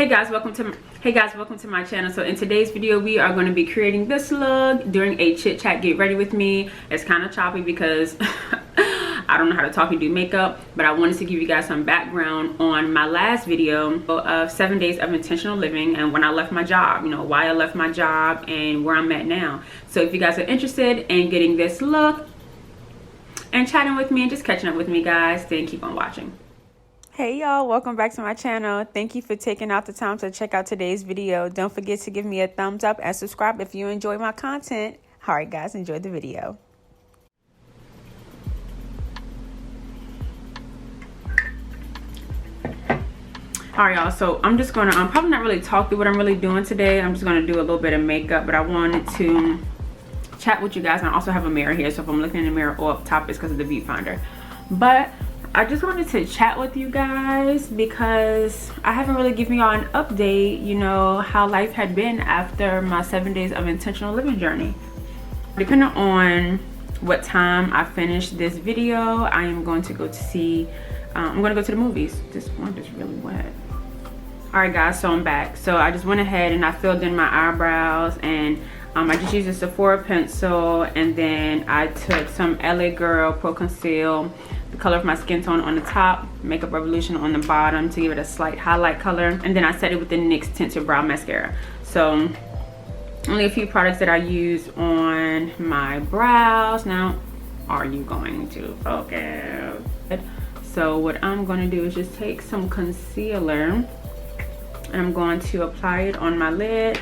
Welcome to my channel. So in today's video we are going to be creating this look during a chit chat. Get ready with me. It's kind of choppy because I don't know how to talk and do makeup, but I wanted to give you guys some background on my last video of 7 days of intentional living and when I left my job, you know, why I left my job and where I'm at now. So if you guys are interested in getting this look and chatting with me and just catching up with me, guys, then keep on watching. Hey y'all, welcome back to my channel. Thank you for taking out the time to check out today's video. Don't forget to give me a thumbs up and subscribe if you enjoy my content. All right guys, enjoy the video. All right y'all, so I'm just gonna probably not really talk through what I'm really doing today. I'm just gonna do a little bit of makeup, but I wanted to chat with you guys, and I also have a mirror here, so if I'm looking in the mirror or up top, it's because of the viewfinder. But I just wanted to chat with you guys because I haven't really given y'all an update, you know, how life had been after my 7 days of intentional living journey. Depending on what time I finish this video, I am going to go to see, I'm going to go to the movies. This one is really wet. All right guys, so I'm back. So I just went ahead and I filled in my eyebrows, and I just used a Sephora pencil, and then I took some LA Girl Pro Conceal, the color of my skin tone on the top, Makeup Revolution on the bottom to give it a slight highlight color, and then I set it with the NYX Tinted Brow Mascara. So only a few products that I use on my brows. Now, are you going to focus? So what I'm going to do is just take some concealer and I'm going to apply it on my lids.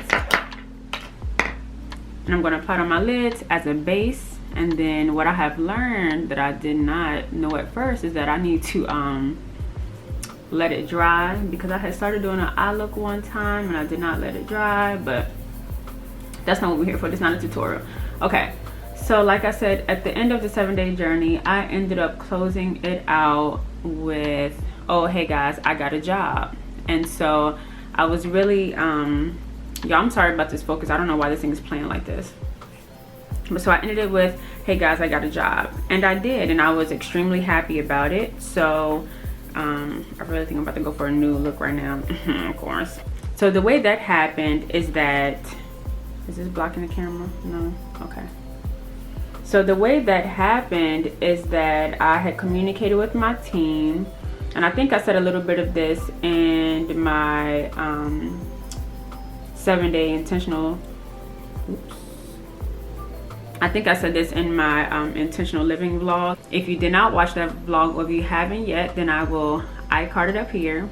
And I'm going to apply it on my lids as a base. And then what I have learned that I did not know at first is that I need to let it dry, because I had started doing an eye look one time and I did not let it dry, but that's not what we're here for. This is not a tutorial. Okay, so like I said, at the end of the 7-day journey, I ended up closing it out with, oh hey guys, I got a job. And so I was really y'all, I'm sorry about this focus. I don't know why this thing is playing like this. But so I ended it with, hey guys, I got a job. And I did, and I was extremely happy about it. So I really think I'm about to go for a new look right now. Of course. So the way that happened is that, is this blocking the camera? No? Okay. So the way that happened is that I had communicated with my team, and I think I said a little bit of this in my 7-day intentional, oops. I think I said this in my intentional living vlog. If you did not watch that vlog, or if you haven't yet, then I will iCard it up here,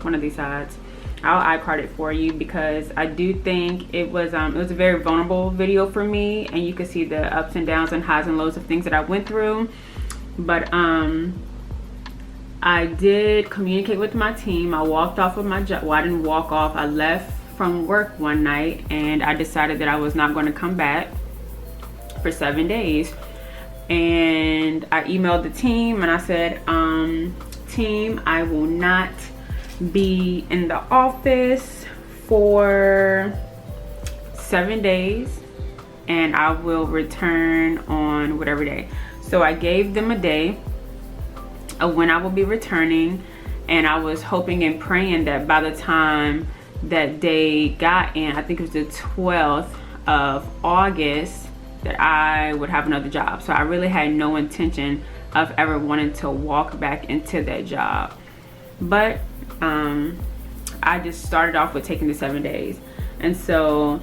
one of these sides. I'll iCard it for you, because I do think it was a very vulnerable video for me, and you can see the ups and downs and highs and lows of things that I went through. But I did communicate with my team. I walked off of my job. Well, I didn't walk off. I left from work one night and I decided that I was not going to come back for 7 days. And I emailed the team and I said, team, I will not be in the office for 7 days and I will return on whatever day. So I gave them a day of when I will be returning, and I was hoping and praying that by the time that day got in, I think it was the 12th of August, that I would have another job. So I really had no intention of ever wanting to walk back into that job. But I just started off with taking the 7 days. And so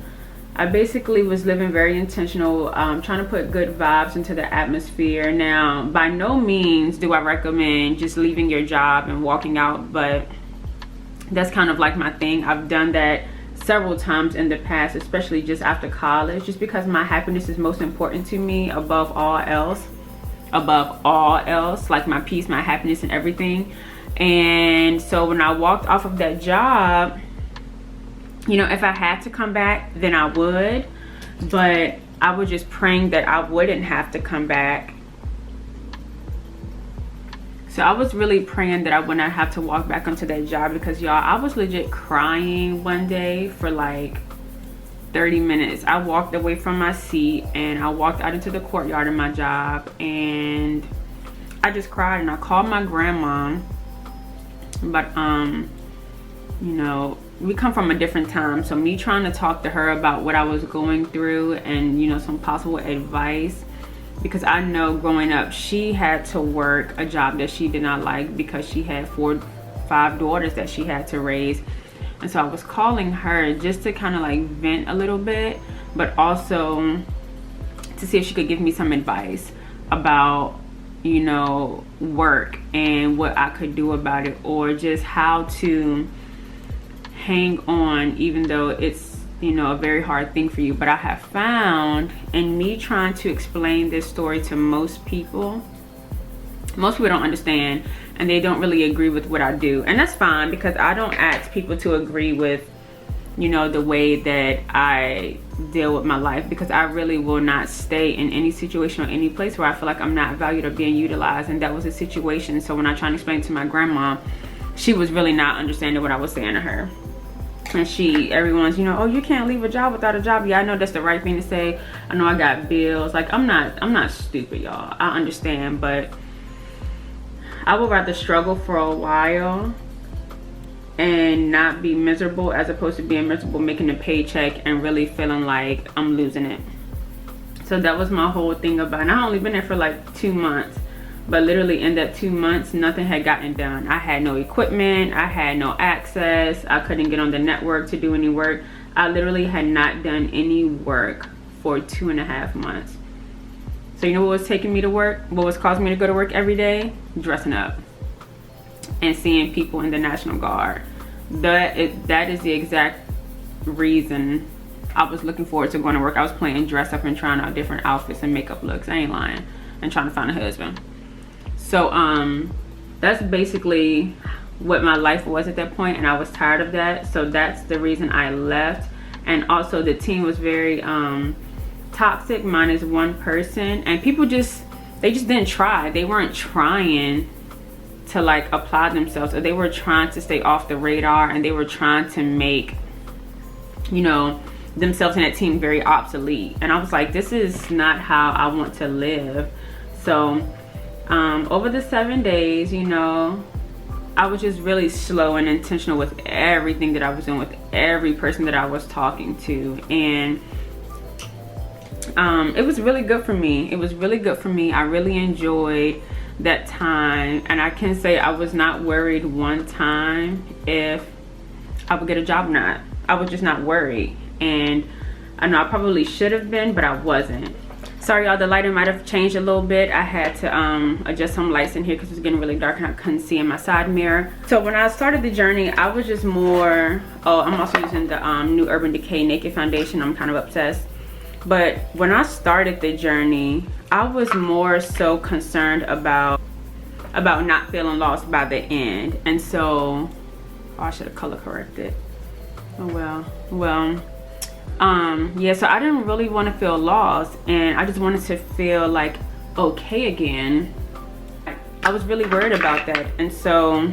I basically was living very intentional, trying to put good vibes into the atmosphere. Now, by no means do I recommend just leaving your job and walking out, but that's kind of like my thing. I've done that several times in the past, especially just after college, just because my happiness is most important to me above all else, like my peace, my happiness, and everything. And so when I walked off of that job, you know, if I had to come back, then I would, but I was just praying that I wouldn't have to come back. So I was really praying that I would not have to walk back onto that job, because y'all, I was legit crying one day for like 30 minutes. I walked away from my seat and I walked out into the courtyard of my job and I just cried, and I called my grandma. But you know, we come from a different time. So me trying to talk to her about what I was going through and, you know, some possible advice, because I know growing up she had to work a job that she did not like because she had 5 daughters that she had to raise. And so I was calling her just to kind of like vent a little bit, but also to see if she could give me some advice about, you know, work and what I could do about it, or just how to hang on even though it's, you know, a very hard thing for you. But I have found, in me trying to explain this story to most people don't understand, and they don't really agree with what I do. And that's fine, because I don't ask people to agree with, you know, the way that I deal with my life, because I really will not stay in any situation or any place where I feel like I'm not valued or being utilized. And that was a situation. So when I tried to explain to my grandma, she was really not understanding what I was saying to her. And everyone's, you know, oh, you can't leave a job without a job. Yeah, I know that's the right thing to say. I know I got bills. Like, I'm not stupid, y'all. I understand, but I would rather struggle for a while and not be miserable, as opposed to being miserable, making a paycheck and really feeling like I'm losing it. So that was my whole thing about it. And I only been there for like 2 months, but literally in that 2 months, nothing had gotten done. I had no equipment, I had no access, I couldn't get on the network to do any work. I literally had not done any work for 2.5 months. So you know what was taking me to work? What was causing me to go to work every day? Dressing up and seeing people in the National Guard. That is the exact reason I was looking forward to going to work. I was playing dress up and trying out different outfits and makeup looks. I ain't lying. And trying to find a husband. So that's basically what my life was at that point, and I was tired of that. So that's the reason I left. And also the team was very toxic, minus one person, and people just didn't try. They weren't trying to like apply themselves, or they were trying to stay off the radar, and they were trying to make, you know, themselves and that team very obsolete. And I was like, this is not how I want to live. So over the 7 days, you know, I was just really slow and intentional with everything that I was doing, with every person that I was talking to. And it was really good for me. It was really good for me. I really enjoyed that time, and I can say I was not worried one time if I would get a job or not. I was just not worried. And I know I probably should have been, but I wasn't. Sorry y'all, the lighting might have changed a little bit. I had to adjust some lights in here because it was getting really dark and I couldn't see in my side mirror. So when I started the journey, I was just more, I'm also using the new Urban Decay Naked Foundation. I'm kind of obsessed. But when I started the journey, I was more so concerned about not feeling lost by the end. And so, I should have color corrected. Oh well. Yeah, so I didn't really want to feel lost, and I just wanted to feel like okay again. I was really worried about that. And so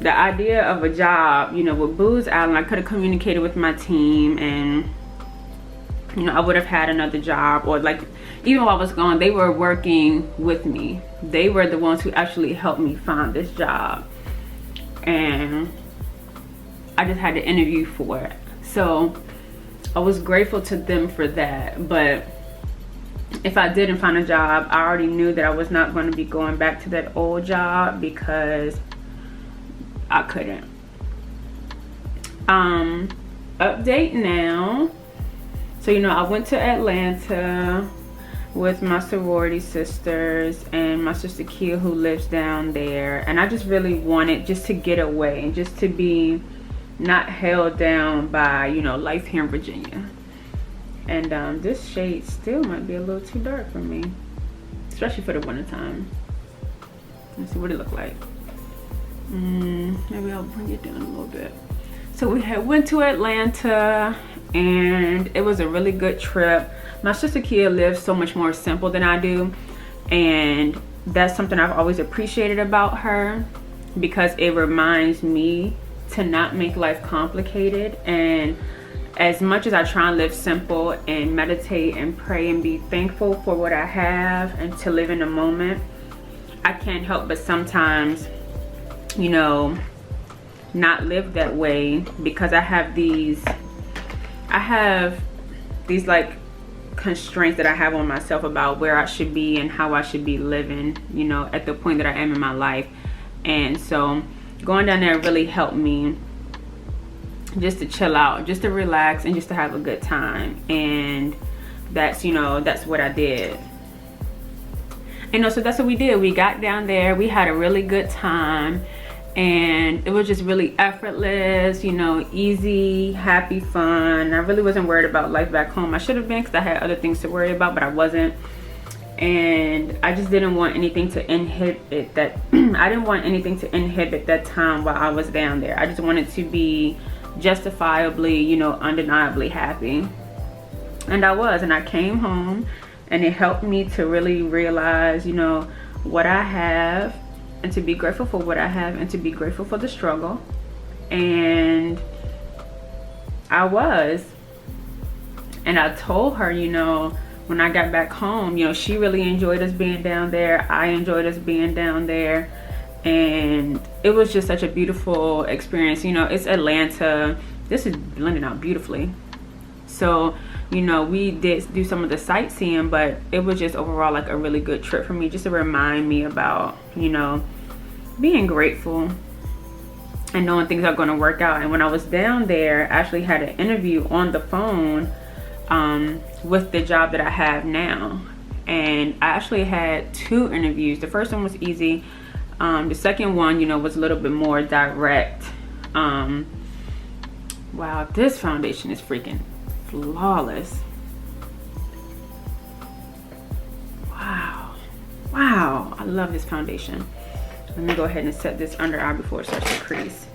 the idea of a job, you know, with Booz Allen, I could have communicated with my team, and you know, I would have had another job, or like even while I was gone, they were working with me. They were the ones who actually helped me find this job, and I just had to interview for it. So I was grateful to them for that. But if I didn't find a job, I already knew that I was not going to be going back to that old job, because I couldn't. Update now. So, you know, I went to Atlanta with my sorority sisters and my sister Kia, who lives down there. And I just really wanted just to get away and just to be not held down by, you know, life here in Virginia. And this shade still might be a little too dark for me, especially for the winter time. Let's see what it look like. Maybe I'll bring it down a little bit. So we went to Atlanta, and it was a really good trip. My sister Kia lives so much more simple than I do, and that's something I've always appreciated about her, because it reminds me to not make life complicated. And as much as I try and live simple and meditate and pray and be thankful for what I have and to live in the moment, I can't help but sometimes, you know, not live that way, because I have these like constraints that I have on myself about where I should be and how I should be living, you know, at the point that I am in my life. And so going down there really helped me just to chill out, just to relax, and just to have a good time. And that's, you know, that's what I did. And so that's what we did. We got down there, we had a really good time, and it was just really effortless, you know, easy, happy, fun. I really wasn't worried about life back home. I should have been, because I had other things to worry about, but I wasn't. And I just didn't want anything to inhibit that. I didn't want anything to inhibit that time while I was down there. I just wanted to be justifiably, you know, undeniably happy. And I was. And I came home, and it helped me to really realize, you know, what I have, and to be grateful for what I have, and to be grateful for the struggle. And I was. And I told her, you know, when I got back home, you know, she really enjoyed us being down there. I enjoyed us being down there. And it was just such a beautiful experience. You know, it's Atlanta. This is blending out beautifully. So, you know, we did do some of the sightseeing, but it was just overall like a really good trip for me, just to remind me about, you know, being grateful and knowing things are going to work out. And when I was down there, I actually had an interview on the phone with the job that I have now. And I actually had 2 interviews. The first one was easy. The second one, you know, was a little bit more direct. Wow, this foundation is freaking flawless. Wow, I love this foundation. Let me go ahead and set this under eye before it starts to crease.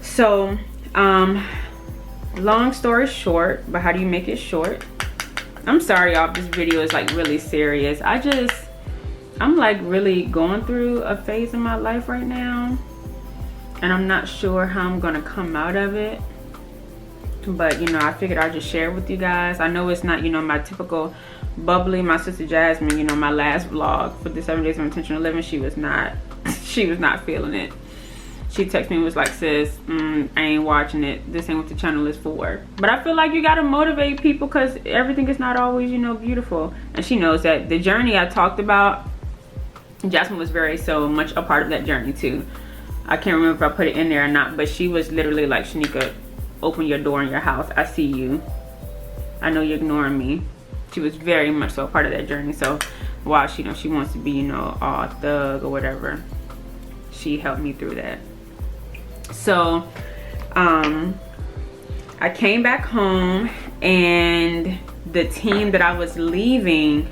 So long story short, but how do you make it short? I'm sorry y'all, this video is like really serious. I'm like really going through a phase in my life right now, and I'm not sure how I'm gonna come out of it. But, you know, I figured I'd just share it with you guys. I know it's not, you know, my typical bubbly. My sister Jasmine, you know, my last vlog for the 7 days of intentional living, she was not feeling it. She texted me and was like, sis, I ain't watching it. This ain't what the channel is for. But I feel like you gotta motivate people, because everything is not always, you know, beautiful. And she knows that. The journey I talked about, Jasmine was very so much a part of that journey too. I can't remember if I put it in there or not, but she was literally like, Shenika, open your door in your house. I see you. I know you're ignoring me. She was very much so a part of that journey. So while she, you know, she wants to be, you know, all thug or whatever, she helped me through that. So I came back home, and the team that I was leaving,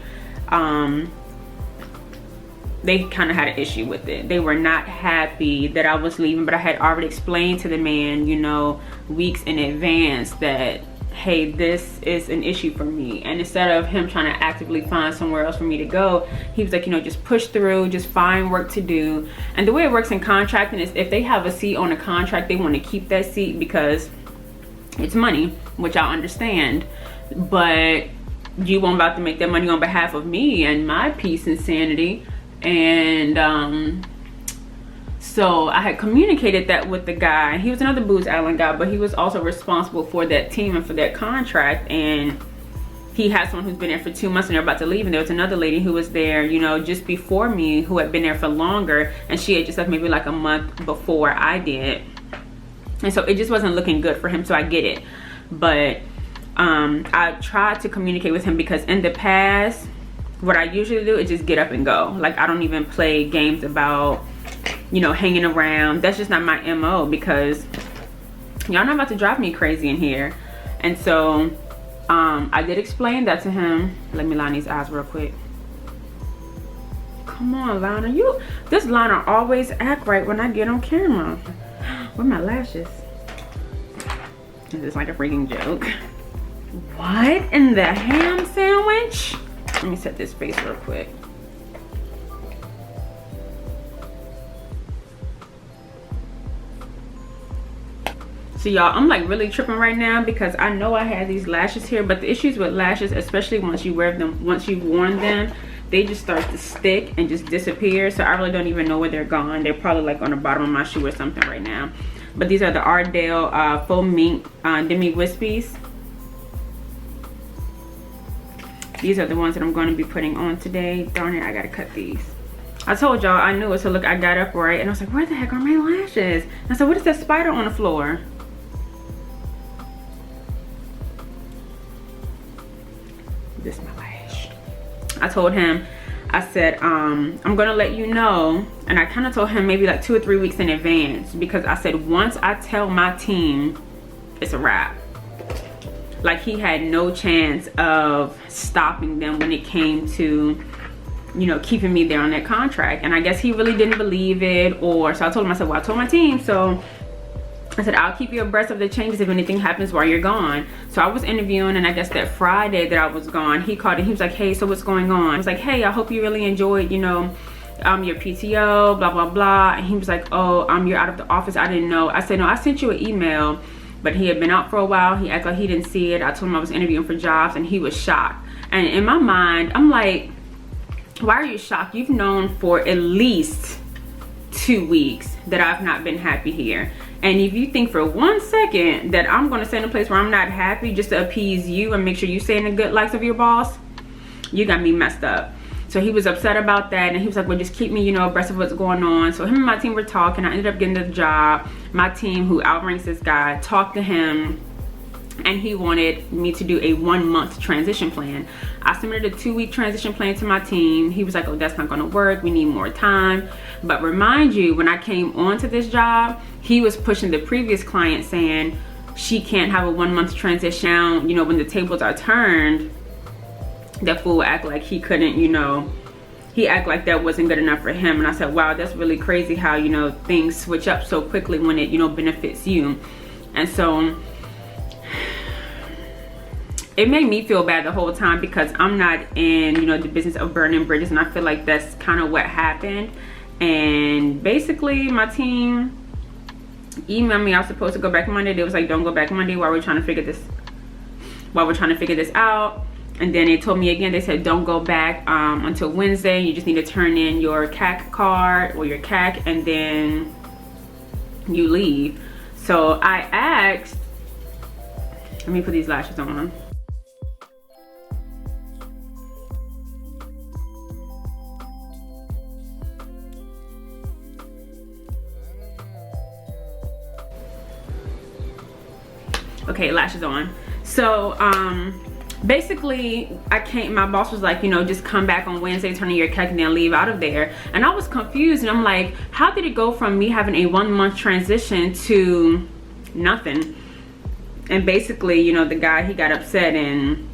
they kind of had an issue with it. They were not happy that I was leaving, but I had already explained to the man, you know, weeks in advance that, hey, this is an issue for me. And instead of him trying to actively find somewhere else for me to go, he was like, you know, just push through, just find work to do. And the way it works in contracting is if they have a seat on a contract, they want to keep that seat because it's money, which I understand. But you won't about to make that money on behalf of me and my peace and sanity. And so I had communicated that with the guy. He was another Booz Allen guy, but he was also responsible for that team and for that contract. And he had someone who's been there for 2 months and they're about to leave. And there was another lady who was there, you know, just before me, who had been there for longer, and she had just left maybe like a month before I did. And so it just wasn't looking good for him. So I get it. But I tried to communicate with him, because in the past, what I usually do is just get up and go. Like, I don't even play games about, you know, hanging around. That's just not my MO, because y'all not about to drive me crazy in here. And so I did explain that to him. Let me line these eyes real quick. Come on, Lana. This Lana always act right when I get on camera. Where my lashes? Is this like a freaking joke? What in the ham sandwich? Let me set this face real quick. So y'all, I'm like really tripping right now, because I know I had these lashes here, but the issues with lashes, especially once you wear them, once you've worn them, they just start to stick and just disappear. So I really don't even know where they're gone. They're probably like on the bottom of my shoe or something right now. but these are the Ardell faux mink demi wispies. These are the ones that I'm going to be putting on today. Darn it, I gotta cut these. I told y'all I knew it, so look, I got up right and I was like, where the heck are my lashes? And I said, what is that spider on the floor? This is my lash. I told him, I said, I'm gonna let you know, and I kind of told him maybe like 2 or 3 weeks in advance, because I said once I tell my team, it's a wrap. Like, he had no chance of stopping them when it came to, you know, keeping me there on that contract. And I guess he really didn't believe it, or so I told him, I said, well, I told my team, so I said, I'll keep you abreast of the changes if anything happens while you're gone. So I was interviewing, and I guess that Friday that I was gone, he called and he was like, hey, so what's going on? I was like, hey, I hope you really enjoyed, you know, your PTO, blah, blah, blah. And he was like, oh, you're out of the office. I didn't know. I said, no, I sent you an email, but he had been out for a while. He acted like he didn't see it. I told him I was interviewing for jobs, and he was shocked. And in my mind, I'm like, why are you shocked? You've known for at least 2 weeks that I've not been happy here. And if you think for 1 second that I'm going to stay in a place where I'm not happy just to appease you and make sure you stay in the good likes of your boss, you got me messed up. So he was upset about that, and he was like, well, just keep me, you know, abreast of what's going on. So him and my team were talking. I ended up getting the job. My team, who outranks this guy, talked to him, and he wanted me to do a 1-month transition plan. I submitted a 2-week transition plan to my team. He was like, oh, that's not gonna work, we need more time. But remind you, when I came onto this job, he was pushing the previous client, saying she can't have a 1-month transition. Now, you know, when the tables are turned, that fool act like he couldn't, you know, he act like that wasn't good enough for him. And I said, wow, that's really crazy how, you know, things switch up so quickly when it, you know, benefits you. And so it made me feel bad the whole time, because I'm not in, you know, the business of burning bridges, and I feel like that's kind of what happened. And basically my team emailed me. I was supposed to go back Monday. They was like, don't go back Monday while we're trying to figure this out. And then they told me again, they said, don't go back until Wednesday. You just need to turn in your CAC card or your CAC, and then you leave. So I asked, let me put these lashes on. Okay, lashes on. So basically my boss was like, you know, just come back on Wednesday, turn in your CAC, and then leave out of there. And I was confused, and I'm like, how did it go from me having a 1-month transition to nothing? And basically, you know, the guy, he got upset and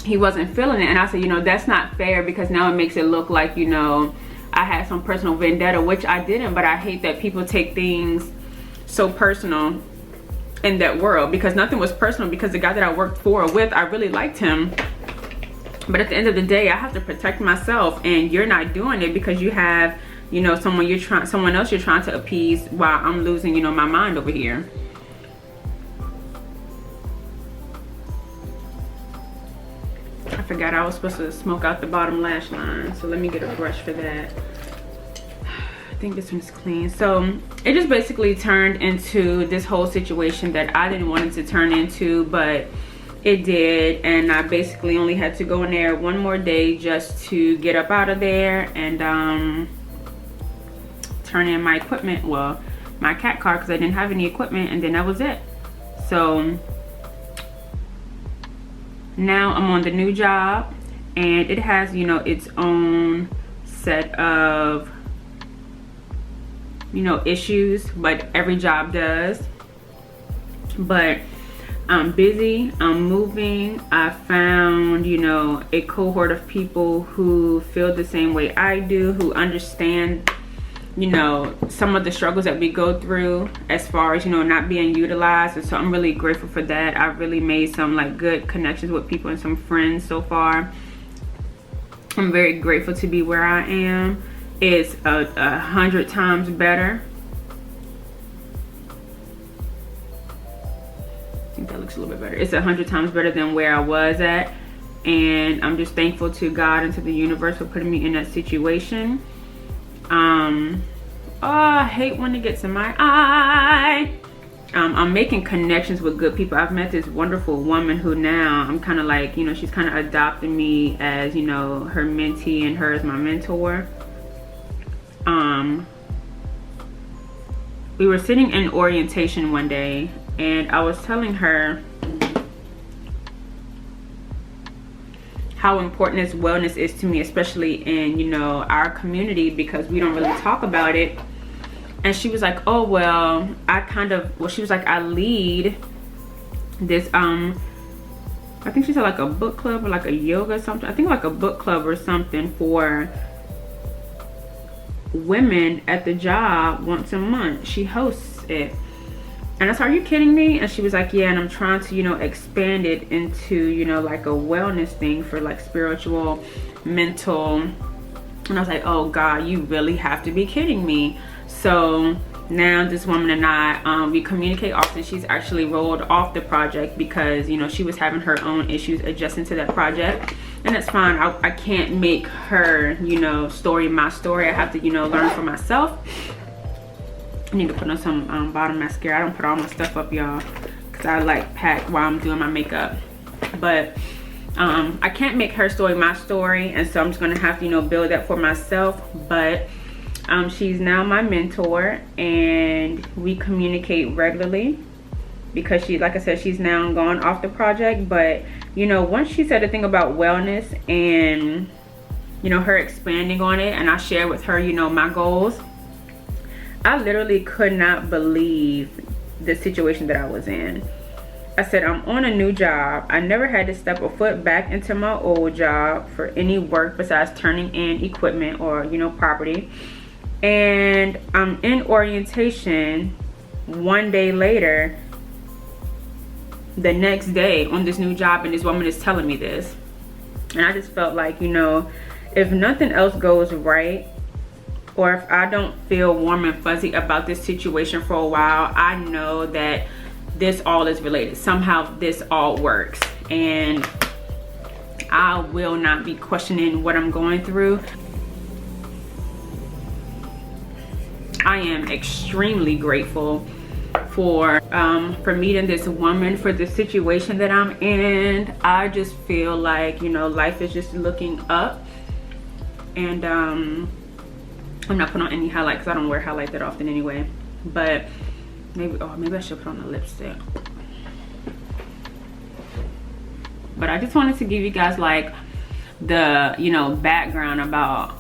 he wasn't feeling it. And I said, you know, that's not fair, because now it makes it look like, you know, I had some personal vendetta, which I didn't. But I hate that people take things so personal in that world, because nothing was personal, because the guy that I worked with, I really liked him. But at the end of the day, I have to protect myself, and you're not doing it because you have, you know, someone else you're trying to appease, while I'm losing, you know, my mind over here. I forgot I was supposed to smoke out the bottom lash line, so let me get a brush for that. I think this one's clean. So it just basically turned into this whole situation that I didn't want it to turn into, but it did. And I basically only had to go in there one more day just to get up out of there and turn in my equipment, well, my cat card, because I didn't have any equipment, and then that was it. So now I'm on the new job, and it has, you know, its own set of, you know, issues, but every job does. But I'm busy, I'm moving. I found, you know, a cohort of people who feel the same way I do, who understand, you know, some of the struggles that we go through as far as, you know, not being utilized. And so I'm really grateful for that. I've really made some like good connections with people and some friends so far. I'm very grateful to be where I am. It's 100 times better. I think that looks a little bit better. It's 100 times better than where I was at. And I'm just thankful to God and to the universe for putting me in that situation. Oh, I hate when it gets in my eye. I'm making connections with good people. I've met this wonderful woman who now I'm kind of like, you know, she's kind of adopting me as, you know, her mentee and her as my mentor. We were sitting in orientation one day and I was telling her how important this wellness is to me, especially in, you know, our community, because we don't really talk about it. And she was like, oh, well, she was like, I lead this, I think she said like a book club or like a yoga or something. I think like a book club or something for women at the job once a month. She hosts it. And I said, are you kidding me? And she was like, yeah, and I'm trying to, you know, expand it into, you know, like a wellness thing for like spiritual, mental. And I was like, oh God, you really have to be kidding me. So now this woman and I, we communicate often. She's actually rolled off the project because, you know, she was having her own issues adjusting to that project. And that's fine. I can't make her, you know, story my story. I have to, you know, learn for myself. I need to put on some bottom mascara. I don't put all my stuff up, y'all, because I like pack while I'm doing my makeup. But I can't make her story my story, and so I'm just gonna have to, you know, build that for myself. But she's now my mentor, and we communicate regularly because she, like I said, she's now gone off the project. But you know, once she said the thing about wellness and, you know, her expanding on it, and I share with her, you know, my goals, I literally could not believe the situation that I was in. I said, I'm on a new job. I never had to step a foot back into my old job for any work besides turning in equipment or, you know, property. And I'm in orientation one day later, the next day on this new job, and this woman is telling me this. And I just felt like, you know, if nothing else goes right, or if I don't feel warm and fuzzy about this situation for a while, I know that this all is related. Somehow this all works, and I will not be questioning what I'm going through. I am extremely grateful for meeting this woman, for the situation that I'm in. I just feel like, you know, life is just looking up. And I'm not putting on any highlight because I don't wear highlight that often anyway. But maybe I should put on the lipstick. But I just wanted to give you guys like the, you know, background about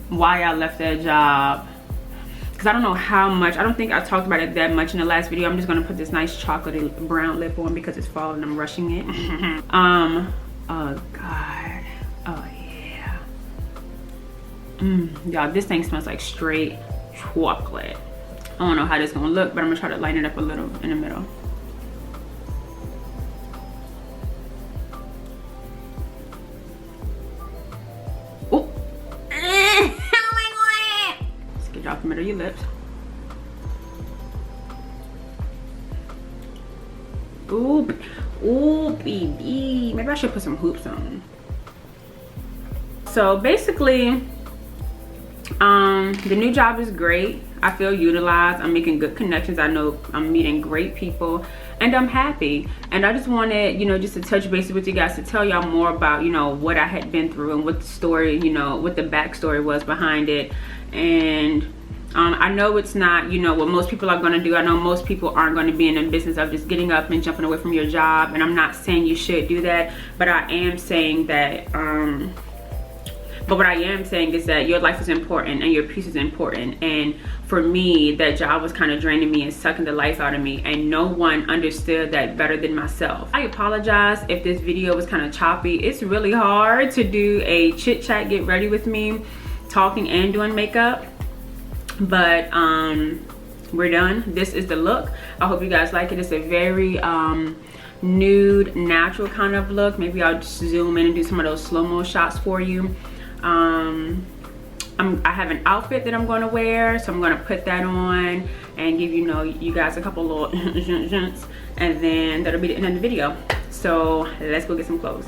why I left that job. Because I don't know how much, I don't think I talked about it that much in the last video. I'm just going to put this nice chocolatey brown lip on because it's fall and I'm rushing it. Oh God. Oh yeah. Y'all, this thing smells like straight chocolate. I don't know how this is going to look, but I'm going to try to lighten it up a little in the middle. Oh. Off the middle of your lips. Ooh, baby. Maybe I should put some hoops on. So basically, the new job is great. I feel utilized. I'm making good connections. I know I'm meeting great people, and I'm happy. And I just wanted, you know, just to touch bases with you guys to tell y'all more about, you know, what I had been through and what the story, you know, what the backstory was behind it. And I know it's not, you know, what most people are going to do. I know most people aren't going to be in the business of just getting up and jumping away from your job. And I'm not saying you should do that, but I am saying that, but what I am saying is that your life is important and your peace is important. And for me, that job was kind of draining me and sucking the life out of me. And no one understood that better than myself. I apologize if this video was kind of choppy. It's really hard to do a chit chat, get ready with me, talking and doing makeup. But we're done. This is the look. I hope you guys like it. It's a very nude, natural kind of look. Maybe I'll just zoom in and do some of those slow-mo shots for you. I have an outfit that I'm going to wear, so I'm going to put that on and give you guys a couple little and then that'll be the end of the video. So let's go get some clothes.